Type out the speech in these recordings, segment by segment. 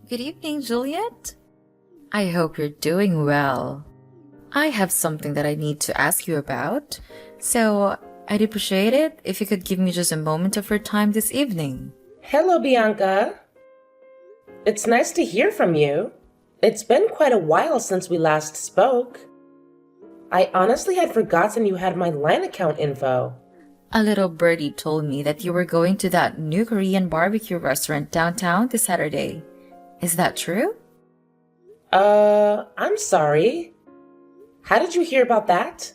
Good evening, Juliet. I hope you're doing well. I have something that I need to ask you about, so I'd appreciate it if you could give me just a moment of your time this evening. Hello, Bianca. It's nice to hear from you. It's been quite a while since we last spoke. I honestly had forgotten you had my line account info. A little birdie told me that you were going to that new Korean barbecue restaurant downtown this Saturday. Is that true? I'm sorry. How did you hear about that?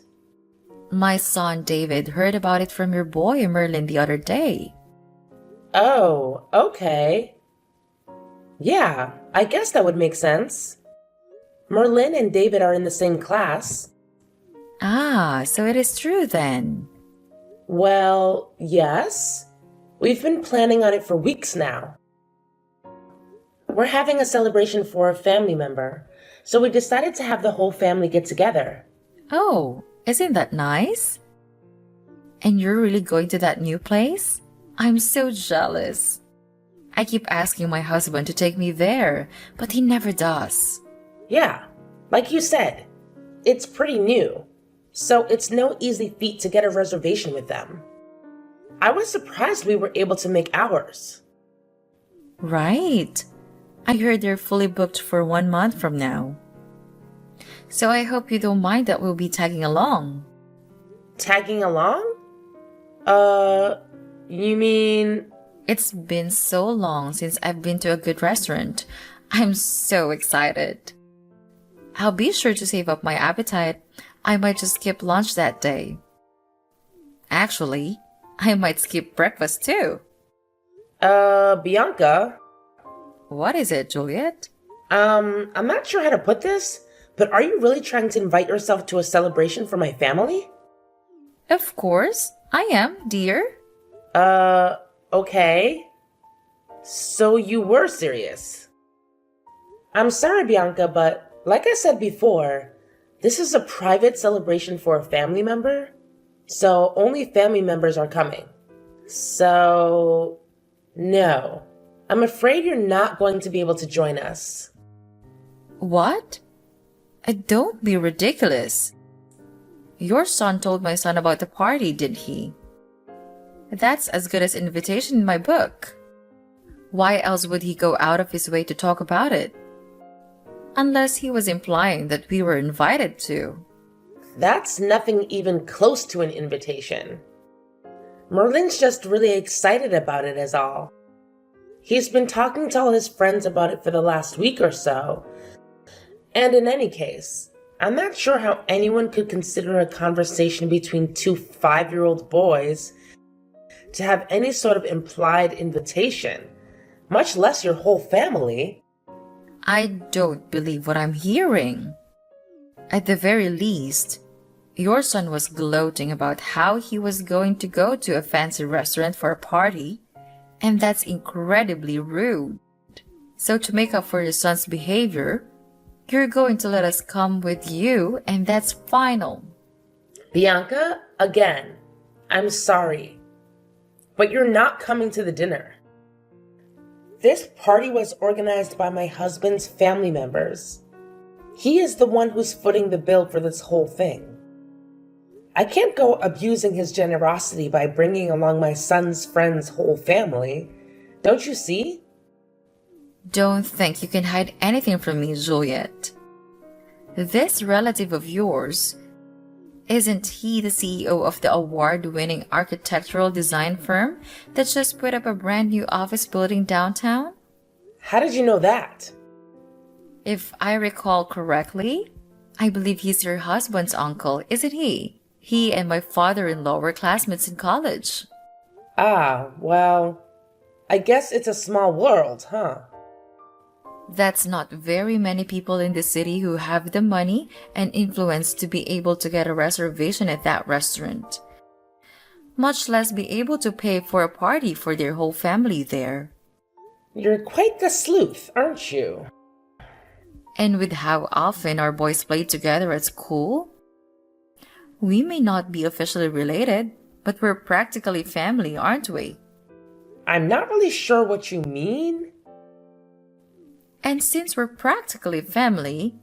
My son David heard about it from your boy Merlin the other day. Oh, okay. Yeah, I guess that would make sense. Merlin and David are in the same class. Ah, so it is true then. Well, yes. We've been planning on it for weeks now. We're having a celebration for a family member, so we decided to have the whole family get together. Oh, isn't that nice? And you're really going to that new place? I'm so jealous. I keep asking my husband to take me there, but he never does. Yeah, like you said, it's pretty new, so it's no easy feat to get a reservation with them. I was surprised we were able to make ours. Right. I heard they're fully booked for 1 month from now. So I hope you don't mind that we'll be tagging along. Tagging along? You mean... It's been so long since I've been to a good restaurant. I'm so excited. I'll be sure to save up my appetite. I might just skip lunch that day. Actually, I might skip breakfast too. Bianca? What is it, Juliet? I'm not sure how to put this, but are you really trying to invite yourself to a celebration for my family? Of course, I am, dear. Okay. So you were serious. I'm sorry, Bianca, but like I said before, this is a private celebration for a family member, so only family members are coming. So, no. I'm afraid you're not going to be able to join us. What? Don't be ridiculous. Your son told my son about the party, didn't he? That's as good as invitation in my book. Why else would he go out of his way to talk about it? Unless he was implying that we were invited to. That's nothing even close to an invitation. Merlin's just really excited about it is all. He's been talking to all his friends about it for the last week or so. And in any case, I'm not sure how anyone could consider a conversation between two 5-year-old boys to have any sort of implied invitation, much less your whole family. I don't believe what I'm hearing. At the very least, your son was gloating about how he was going to go to a fancy restaurant for a party, and that's incredibly rude. So to make up for your son's behavior, you're going to let us come with you, and that's final. Bianca, again, I'm sorry, but you're not coming to the dinner. This party was organized by my husband's family members. He is the one who's footing the bill for this whole thing. I can't go abusing his generosity by bringing along my son's friend's whole family. Don't you see? Don't think you can hide anything from me, Juliet. This relative of yours, isn't he the CEO of the award-winning architectural design firm that just put up a brand new office building downtown? How did you know that? If I recall correctly, I believe he's your husband's uncle, isn't he? He and my father-in-law were classmates in college. Ah, well, I guess it's a small world, huh? That's not very many people in the city who have the money and influence to be able to get a reservation at that restaurant, much less be able to pay for a party for their whole family there. You're quite the sleuth, aren't you? And with how often our boys play together at school, we may not be officially related, but we're practically family, aren't we? I'm not really sure what you mean. And since we're practically family,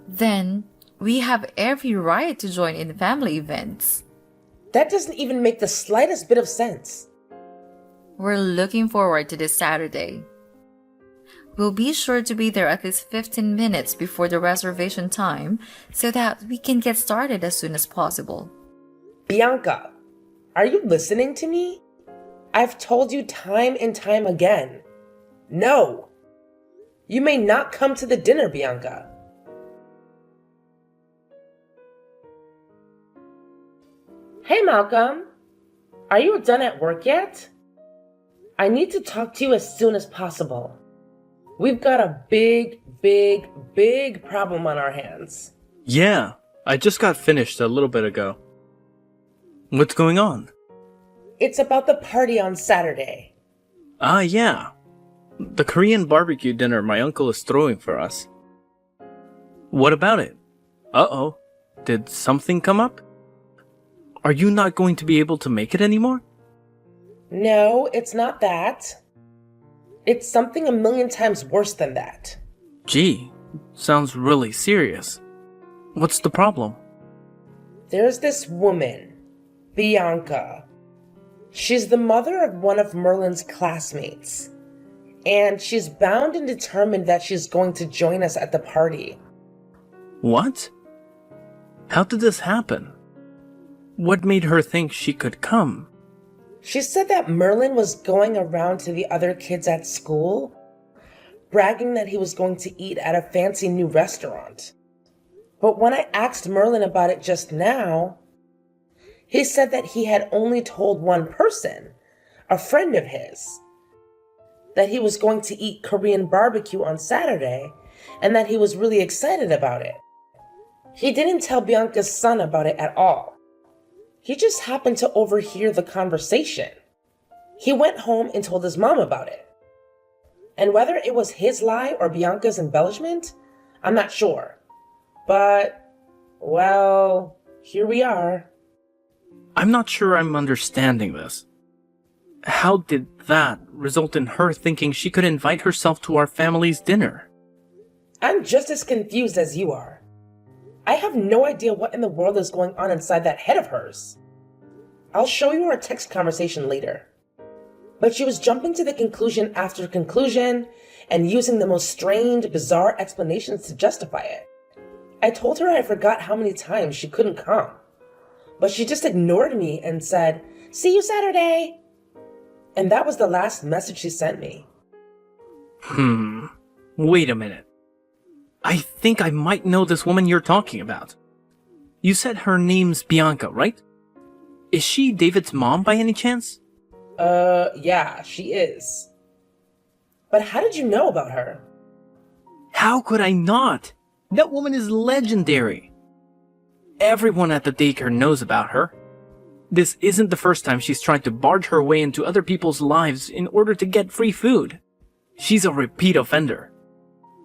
then we have every right to join in family events. That doesn't even make the slightest bit of sense. We're looking forward to this Saturday. We'll be sure to be there at least 15 minutes before the reservation time so that we can get started as soon as possible. Bianca, are you listening to me? I've told you time and time again. No! You may not come to the dinner, Bianca. Hey, Malcolm. Are you done at work yet? I need to talk to you as soon as possible. We've got a big problem on our hands. Yeah, I just got finished a little bit ago. What's going on? It's about the party on Saturday. Ah, yeah. The Korean barbecue dinner my uncle is throwing for us. What about it? Uh-oh. Did something come up? Are you not going to be able to make it anymore? No, it's not that. It's something a million times worse than that. Gee, sounds really serious. What's the problem? There's this woman, Bianca. She's the mother of one of Merlin's classmates. And she's bound and determined that she's going to join us at the party. What? How did this happen? What made her think she could come? She said that Merlin was going around to the other kids at school, bragging that he was going to eat at a fancy new restaurant. But when I asked Merlin about it just now, he said that he had only told one person, a friend of his, that he was going to eat Korean barbecue on Saturday and that he was really excited about it. He didn't tell Bianca's son about it at all. He just happened to overhear the conversation. He went home and told his mom about it. And whether it was his lie or Bianca's embellishment, I'm not sure. But, well, here we are. I'm not sure I'm understanding this. How did that result in her thinking she could invite herself to our family's dinner? I'm just as confused as you are. I have no idea what in the world is going on inside that head of hers. I'll show you our text conversation later. But she was jumping to the conclusion after conclusion and using the most strained, bizarre explanations to justify it. I told her I forgot how many times she couldn't come. But she just ignored me and said, "See you Saturday." And that was the last message she sent me. Wait a minute. I think I might know this woman you're talking about. You said her name's Bianca, right? Is she David's mom by any chance? Yeah, she is. But how did you know about her? How could I not? That woman is legendary. Everyone at the daycare knows about her. This isn't the first time she's tried to barge her way into other people's lives in order to get free food. She's a repeat offender.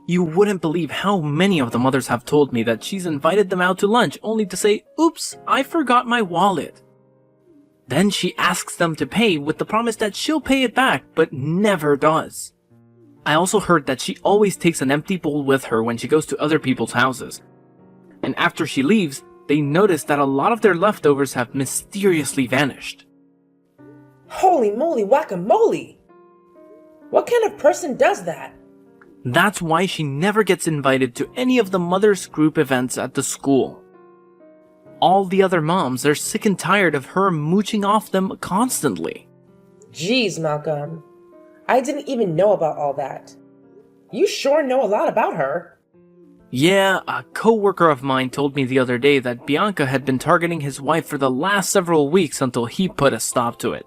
You wouldn't believe how many of the mothers have told me that she's invited them out to lunch only to say, "Oops, I forgot my wallet." Then she asks them to pay with the promise that she'll pay it back, but never does. I also heard that she always takes an empty bowl with her when she goes to other people's houses. And after she leaves, they notice that a lot of their leftovers have mysteriously vanished. Holy moly guacamole! What kind of person does that? That's why she never gets invited to any of the mothers' group events at the school. All the other moms are sick and tired of her mooching off them constantly. Jeez, Malcolm. I didn't even know about all that. You sure know a lot about her. Yeah, a co-worker of mine told me the other day that Bianca had been targeting his wife for the last several weeks until he put a stop to it.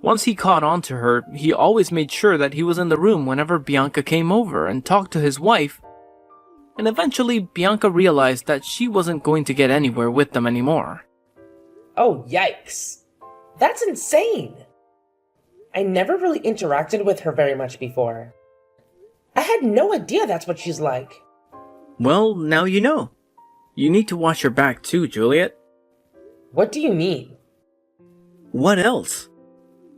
Once he caught on to her, he always made sure that he was in the room whenever Bianca came over and talked to his wife. And eventually, Bianca realized that she wasn't going to get anywhere with them anymore. Oh, yikes. That's insane. I never really interacted with her very much before. I had no idea that's what she's like. Well, now you know. You need to watch your back too, Juliet. What do you mean? What else?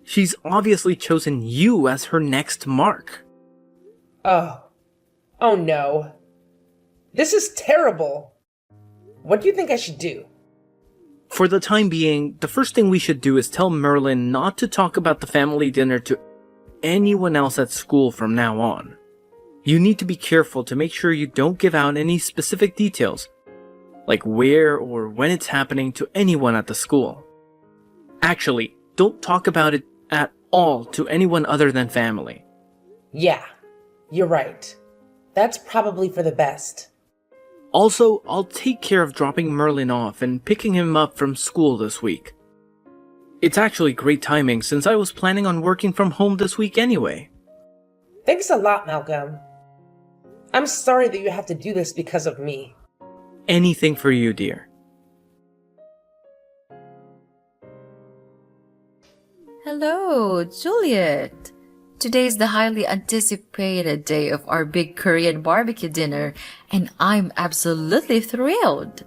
She's obviously chosen you as her next mark. Oh, Oh no. This is terrible. What do you think I should do? For the time being, the first thing we should do is tell Merlin not to talk about the family dinner to anyone else at school from now on. You need to be careful to make sure you don't give out any specific details, like where or when it's happening, to anyone at the school. Actually, don't talk about it at all to anyone other than family. Yeah, you're right. That's probably for the best. Also, I'll take care of dropping Merlin off and picking him up from school this week. It's actually great timing since I was planning on working from home this week anyway. Thanks a lot, Malcolm. I'm sorry that you have to do this because of me. Anything for you, dear. Hello, Juliet. Today's the highly anticipated day of our big Korean barbecue dinner, and I'm absolutely thrilled.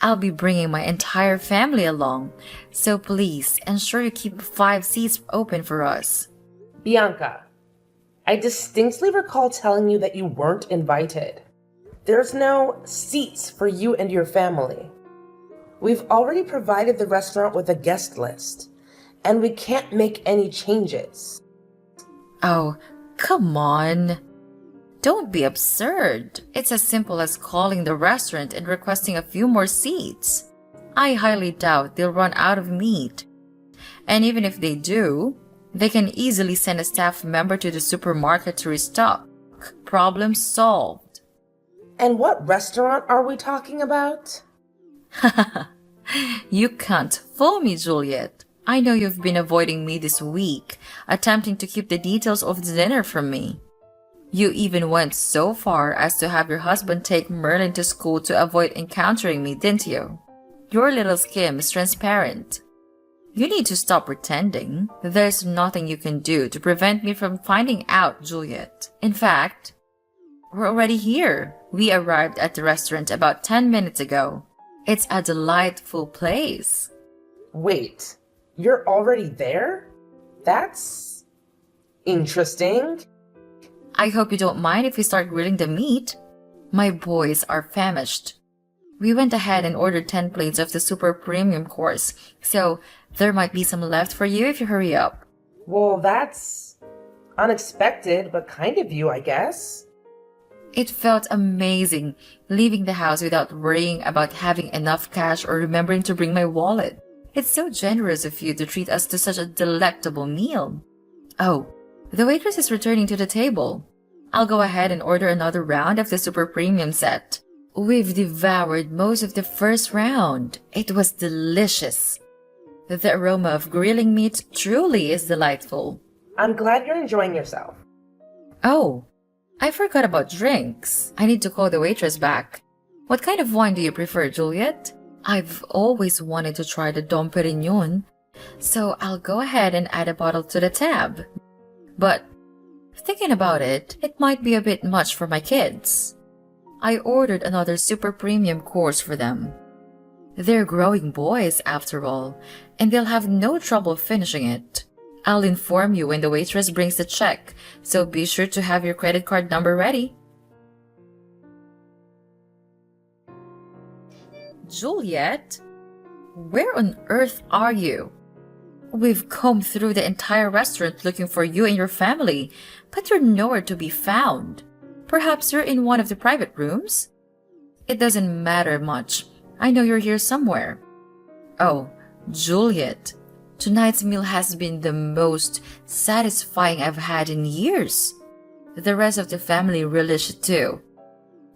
I'll be bringing my entire family along, so please ensure you keep 5 seats open for us. Bianca, I distinctly recall telling you that you weren't invited. There's no seats for you and your family. We've already provided the restaurant with a guest list, and we can't make any changes. Oh, come on. Don't be absurd. It's as simple as calling the restaurant and requesting a few more seats. I highly doubt they'll run out of meat. And even if they do, they can easily send a staff member to the supermarket to restock. Problem solved. And what restaurant are we talking about? You can't fool me, Juliet. I know you've been avoiding me this week, attempting to keep the details of the dinner from me. You even went so far as to have your husband take Merlin to school to avoid encountering me, didn't you? Your little scheme is transparent. You need to stop pretending. There's nothing you can do to prevent me from finding out, Juliet. In fact, we're already here. We arrived at the restaurant about 10 minutes ago. It's a delightful place. Wait, you're already there? That's interesting. I hope you don't mind if we start grilling the meat. My boys are famished. We went ahead and ordered 10 plates of the super premium course, so there might be some left for you if you hurry up. Well, that's unexpected, but kind of you, I guess. It felt amazing leaving the house without worrying about having enough cash or remembering to bring my wallet. It's so generous of you to treat us to such a delectable meal. Oh, the waitress is returning to the table. I'll go ahead and order another round of the super premium set. We've devoured most of the first round. It was delicious. The aroma of grilling meat truly is delightful. I'm glad you're enjoying yourself. Oh, I forgot about drinks. I need to call the waitress back. What kind of wine do you prefer, Juliet? I've always wanted to try the Dom Perignon, so I'll go ahead and add a bottle to the tab. But thinking about it, it might be a bit much for my kids. I ordered another super premium course for them. They're growing boys after all, and they'll have no trouble finishing it. I'll inform you when the waitress brings the check, so be sure to have your credit card number ready. Juliet? Where on earth are you? We've combed through the entire restaurant looking for you and your family, but you're nowhere to be found. Perhaps you're in one of the private rooms? It doesn't matter much. I know you're here somewhere. Oh, Juliet, tonight's meal has been the most satisfying I've had in years. The rest of the family relished it too.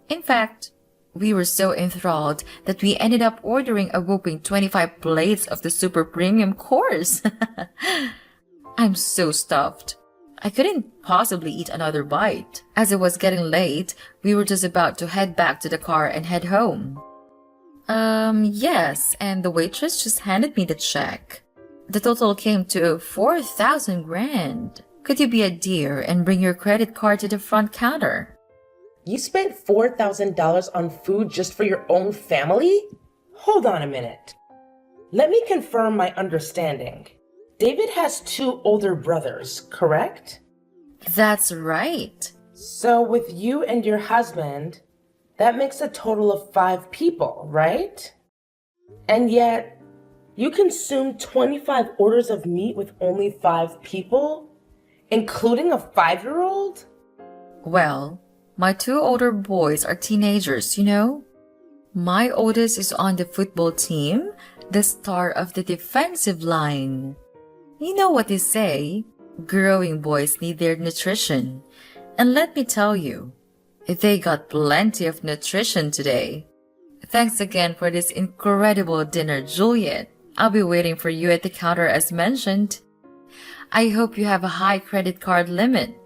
In fact, we were so enthralled that we ended up ordering a whopping 25 plates of the super premium course. I'm so stuffed. I couldn't possibly eat another bite. As it was getting late, we were just about to head back to the car and head home. Yes, and the waitress just handed me the check. The total came to 4,000 grand. Could you be a dear and bring your credit card to the front counter? You spent $4,000 on food just for your own family? Hold on a minute. Let me confirm my understanding. David has 2 older brothers, correct? That's right. So with you and your husband, that makes a total of 5 people, right? And yet, you consumed 25 orders of meat with only 5 people, including a 5-year-old? Well, my 2 older boys are teenagers, you know? My oldest is on the football team, the star of the defensive line. You know what they say, growing boys need their nutrition. And let me tell you, they got plenty of nutrition today. Thanks again for this incredible dinner, Juliet. I'll be waiting for you at the counter as mentioned. I hope you have a high credit card limit.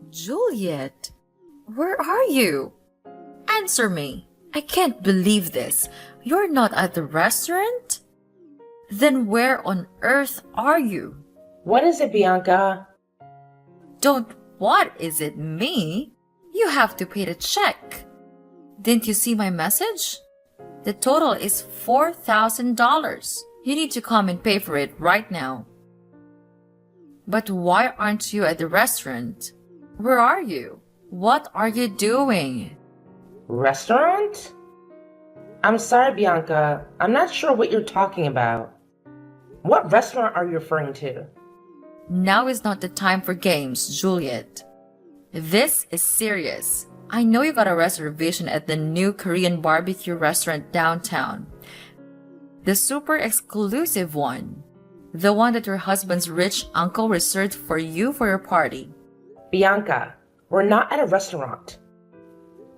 Juliet, where are you? Answer me. I can't believe this. You're not at the restaurant? Then where on earth are you? What is it, Bianca? Don't what is it me? You have to pay the check. Didn't you see my message? The total is $4,000. You need to come and pay for it right now. But why aren't you at the restaurant? Where are you? What are you doing? Restaurant? I'm sorry, Bianca. I'm not sure what you're talking about. What restaurant are you referring to? Now is not the time for games, Juliet. This is serious. I know you got a reservation at the new Korean barbecue restaurant downtown. The super exclusive one. The one that your husband's rich uncle reserved for you for your party. Bianca, we're not at a restaurant.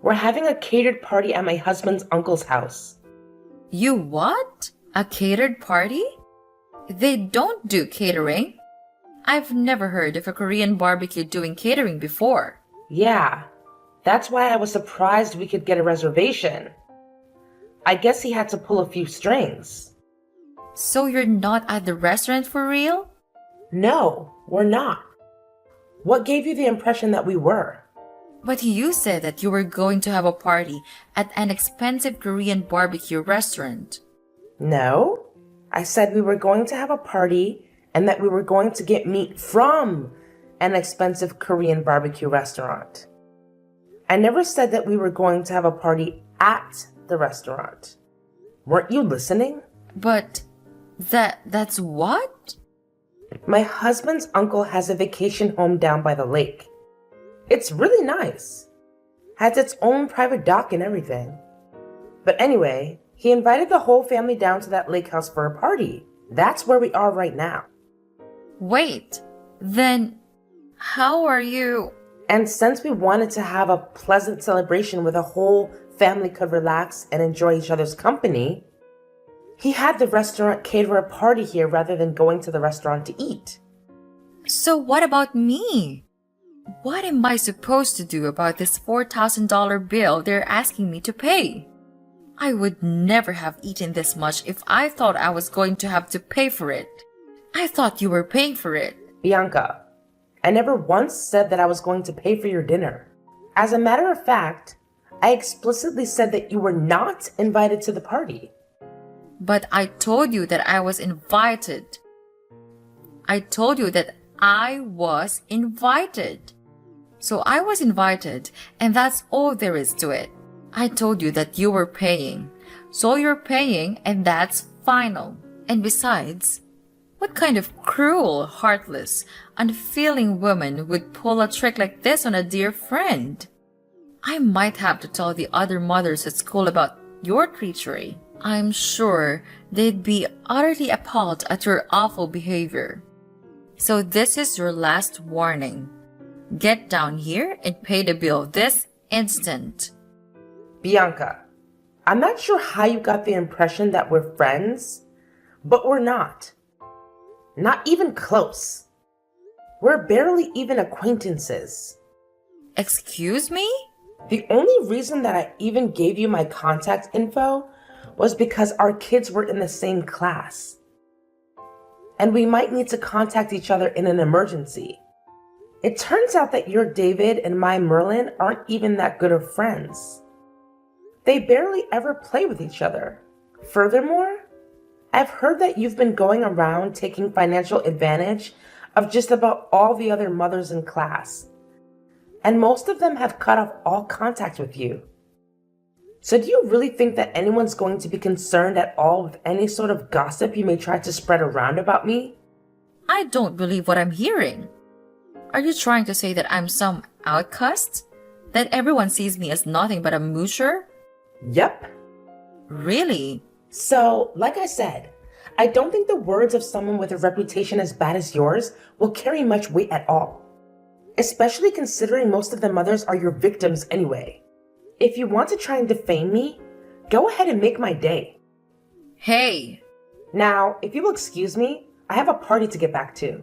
We're having a catered party at my husband's uncle's house. You what? A catered party? They don't do catering. I've never heard of a Korean barbecue doing catering before. Yeah, that's why I was surprised we could get a reservation. I guess he had to pull a few strings. So you're not at the restaurant for real? No, we're not. What gave you the impression that we were? But you said that you were going to have a party at an expensive Korean barbecue restaurant. No, I said we were going to have a party and that we were going to get meat from an expensive Korean barbecue restaurant. I never said that we were going to have a party at the restaurant. Weren't you listening? But that's what? My husband's uncle has a vacation home down by the lake. It's really nice. Has its own private dock and everything. But anyway, he invited the whole family down to that lake house for a party. That's where we are right now. Wait, then how are you? And since we wanted to have a pleasant celebration where the whole family could relax and enjoy each other's company, he had the restaurant cater a party here rather than going to the restaurant to eat. So what about me? What am I supposed to do about this $4,000 bill they're asking me to pay? I would never have eaten this much if I thought I was going to have to pay for it. I thought you were paying for it. Bianca, I never once said that I was going to pay for your dinner. As a matter of fact, I explicitly said that you were not invited to the party. But I told you that I was invited. I told you that I was invited. So I was invited, and that's all there is to it. I told you that you were paying. So you're paying, and that's final. And besides, what kind of cruel, heartless, unfeeling woman would pull a trick like this on a dear friend? I might have to tell the other mothers at school about your treachery. I'm sure they'd be utterly appalled at your awful behavior. So this is your last warning. Get down here and pay the bill this instant. Bianca, I'm not sure how you got the impression that we're friends, but we're not. Not even close. We're barely even acquaintances. Excuse me? The only reason that I even gave you my contact info was because our kids were in the same class. And we might need to contact each other in an emergency. It turns out that your David and my Merlin aren't even that good of friends. They barely ever play with each other. Furthermore, I've heard that you've been going around taking financial advantage of just about all the other mothers in class. And most of them have cut off all contact with you. So do you really think that anyone's going to be concerned at all with any sort of gossip you may try to spread around about me? I don't believe what I'm hearing. Are you trying to say that I'm some outcast? That everyone sees me as nothing but a moocher? Yep. Really? So, like I said, I don't think the words of someone with a reputation as bad as yours will carry much weight at all. Especially considering most of the mothers are your victims anyway. If you want to try and defame me, go ahead and make my day. Hey! Now, if you'll excuse me, I have a party to get back to.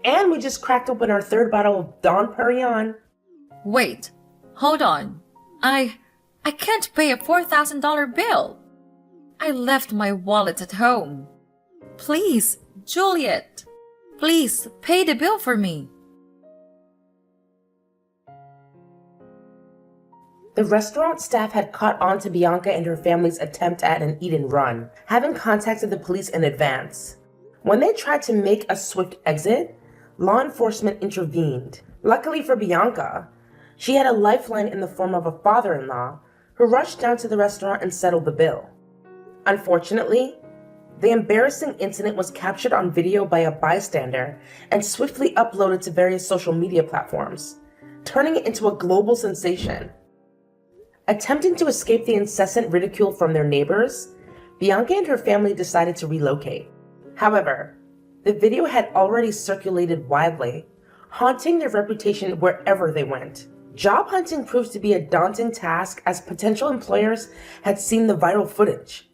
And we just cracked open our third bottle of Don Perignon. Wait, hold on. I can't pay a $4,000 bill. I left my wallet at home. Please, Juliet, please pay the bill for me. The restaurant staff had caught on to Bianca and her family's attempt at an eat and run, having contacted the police in advance. When they tried to make a swift exit, law enforcement intervened. Luckily for Bianca, she had a lifeline in the form of a father-in-law who rushed down to the restaurant and settled the bill. Unfortunately, the embarrassing incident was captured on video by a bystander and swiftly uploaded to various social media platforms, turning it into a global sensation. Attempting to escape the incessant ridicule from their neighbors, Bianca and her family decided to relocate. However, the video had already circulated widely, haunting their reputation wherever they went. Job hunting proved to be a daunting task as potential employers had seen the viral footage.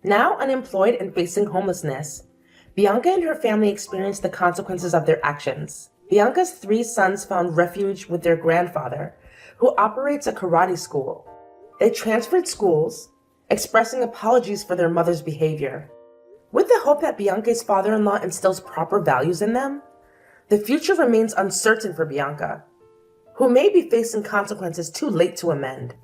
Now unemployed and facing homelessness, Bianca and her family experienced the consequences of their actions. Bianca's 3 sons found refuge with their grandfather, who operates a karate school. They transferred schools, expressing apologies for their mother's behavior. With the hope that Bianca's father-in-law instills proper values in them, the future remains uncertain for Bianca, who may be facing consequences too late to amend.